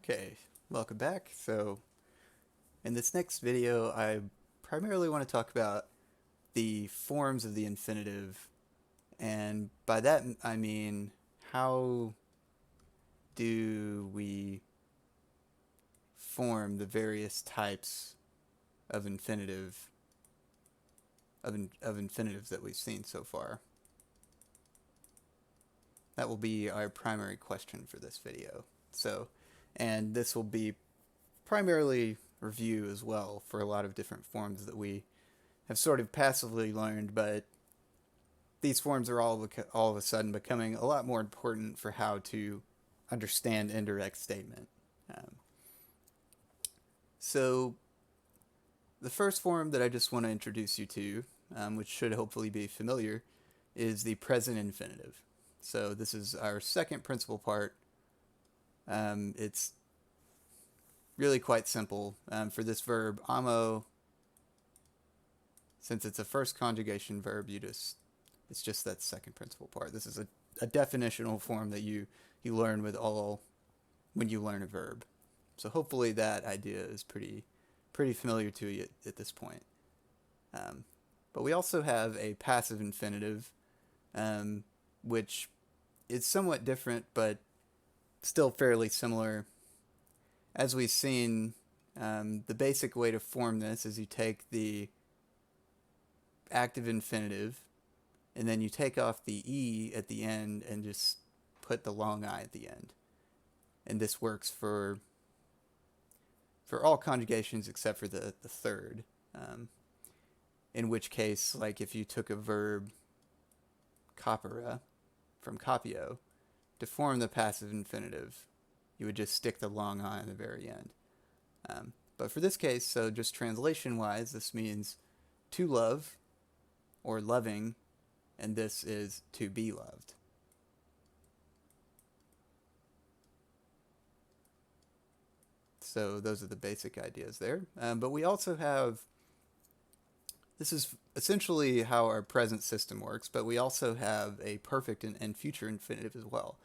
Okay, welcome back. So, in this next video, I primarily want to talk about the forms of the infinitive, and by that I mean how do we form the various types of infinitives that we've seen so far. That will be our primary question for this video. So, and this will be primarily review as well for a lot of different forms that we have sort of passively learned, but these forms are all of a sudden becoming a lot more important for how to understand indirect statement. Um, so the first form that I just want to introduce you to, which should hopefully be familiar, is the present infinitive. So this is our second principal part. It's really quite simple. For this verb, amo, since it's a first conjugation verb, it's just that second principal part. This is a definitional form that you learn when you learn a verb. So hopefully that idea is pretty familiar to you at this point. But we also have a passive infinitive, which is somewhat different, but still fairly similar. As we've seen, the basic way to form this is you take the active infinitive, and then you take off the E at the end and just put the long I at the end. And this works for all conjugations except for the third. In which case, like if you took a verb capere from capio, to form the passive infinitive, you would just stick the long I in the very end. But for this case, so just translation-wise, this means to love or loving, and this is to be loved. So those are the basic ideas there. But we also have, this is essentially how our present system works, but we also have a perfect and future infinitive as well,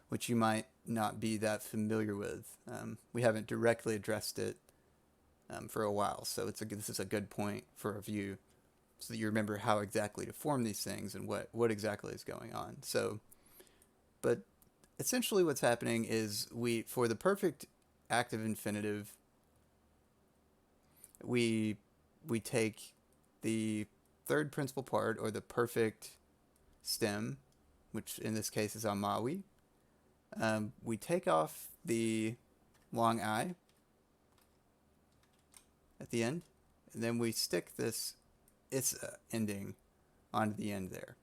which you might not be that familiar with. We haven't directly addressed it for a while, so this is a good point for review, so that you remember how exactly to form these things and what exactly is going on. So, but essentially what's happening is for the perfect active infinitive, we take the third principal part, or the perfect stem, which in this case is amawi. We take off the long I at the end, and then we stick this isa ending onto the end there.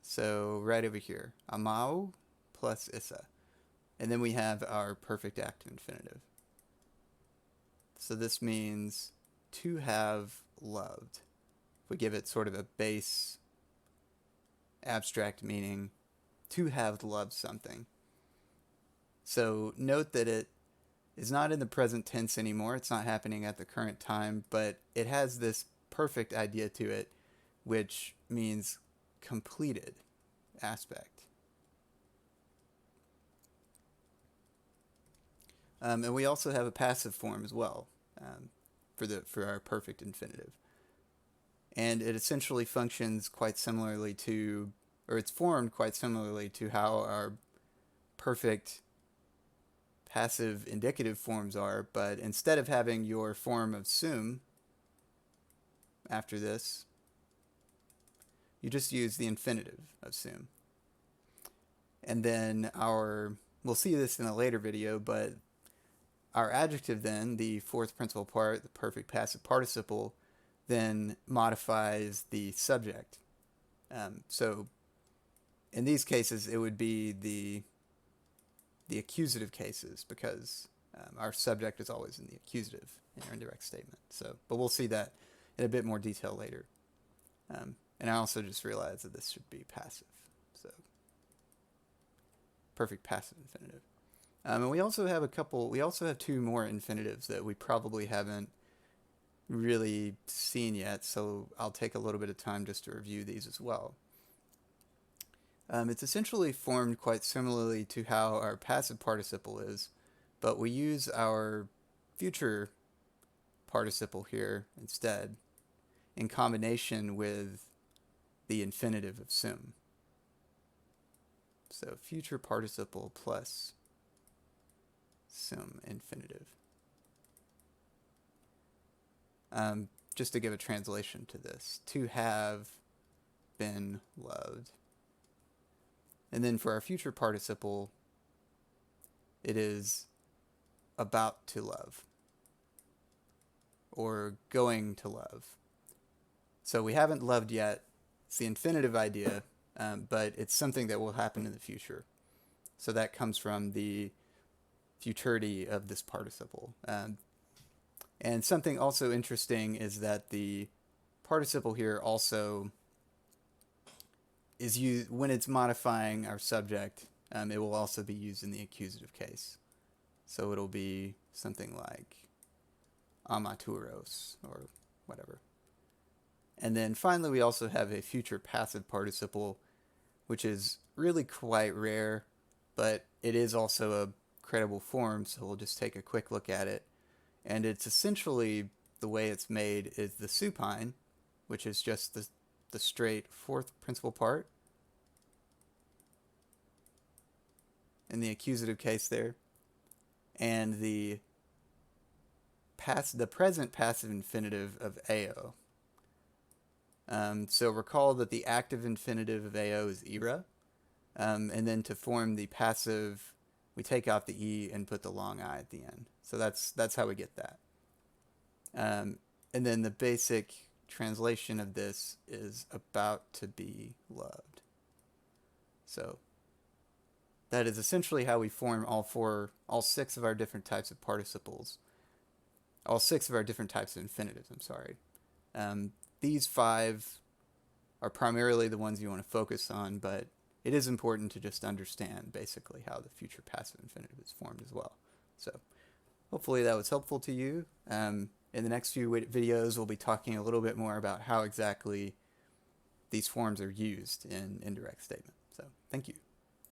So right over here, amau plus isa. And then we have our perfect active infinitive. So this means to have loved. If we give it sort of a base abstract meaning, to have loved something. So note that it is not in the present tense anymore. It's not happening at the current time, but it has this perfect idea to it, which means completed aspect. And we also have a passive form as well for our perfect infinitive. And it essentially functions quite similarly to, or it's formed quite similarly to how our perfect passive indicative forms are, but instead of having your form of sum after this, you just use the infinitive of sum. And then we'll see this in a later video, but our adjective then, the fourth principal part, the perfect passive participle, then modifies the subject. So in these cases, it would be the accusative cases, because our subject is always in the accusative in our indirect statement. So, but we'll see that in a bit more detail later. And I also just realized that this should be passive. So, perfect passive infinitive. And we also have two more infinitives that we probably haven't really seen yet, so I'll take a little bit of time just to review these as well. It's essentially formed quite similarly to how our passive participle is, but we use our future participle here instead in combination with the infinitive of soon. So future participle plus soon infinitive. Just to give a translation to this, to have been loved. And then for our future participle, it is about to love or going to love. So we haven't loved yet. It's the infinitive idea, but it's something that will happen in the future. So that comes from the futurity of this participle. And something also interesting is that the participle here also is used when it's modifying our subject. It will also be used in the accusative case. So it'll be something like amaturos or whatever. And then finally, we also have a future passive participle, which is really quite rare, but it is also a credible form, so we'll just take a quick look at it. And it's essentially, the way it's made is the supine, which is just the straight fourth principal part in the accusative case there, and the present passive infinitive of ao. So recall that the active infinitive of ao is ira, and then to form the passive, we take out the e and put the long I at the end. So that's how we get that. And then the basic translation of this is about to be loved. So that is essentially how we form all six of our different types of participles, all six of our different types of infinitives, I'm sorry. These 5 are primarily the ones you want to focus on, but it is important to just understand basically how the future passive infinitive is formed as well. So hopefully that was helpful to you. In the next few videos, we'll be talking a little bit more about how exactly these forms are used in indirect statement. So thank you.